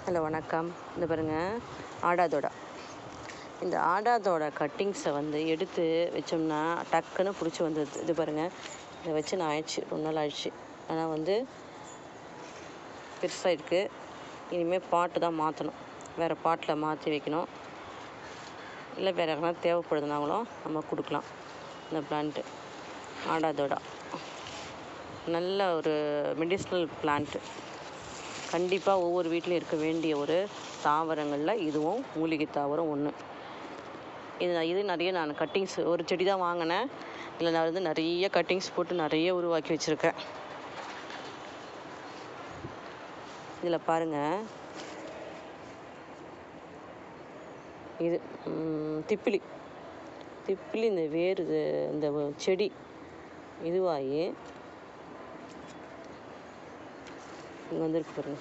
Hello வணக்கம். இந்த பாருங்கள், ஆடாதோடா. இந்த ஆடாதோட கட்டிங்ஸை எடுத்து வச்சோம்னா டக்குன்னு பிடிச்சி வந்துடுது. இது பாருங்கள், இதை வச்சு நான் ஆயிடுச்சு, 2 நாள் ஆயிடுச்சு. ஆனால் பெருசாக இருக்குது. இனிமேல் பாட்டு தான் மாற்றணும். வேறு பாட்டில் மாற்றி வைக்கணும். இல்லை வேறு எதனா தேவைப்படுதுனாங்களும் நம்ம கொடுக்கலாம். இந்த பிளான்ட்டு ஆடாதோடா நல்ல ஒரு மெடிசினல் பிளான்ட்டு. கண்டிப்பாக ஒவ்வொரு வீட்லையும் இருக்க வேண்டிய ஒரு தாவரங்களில் இதுவும் மூலிகை தாவரம் ஒன்று. இது நிறைய நான் கட்டிங்ஸ் ஒரு செடி தான் வாங்கினேன். இதில் நான் நிறைய கட்டிங்ஸ் போட்டு நிறைய உருவாக்கி வச்சுருக்கேன். இதில் பாருங்கள், இது திப்பிலி இந்த வேர், இந்த செடி இதுவாகி இங்கே வந்துருக்கு பாருங்கள்.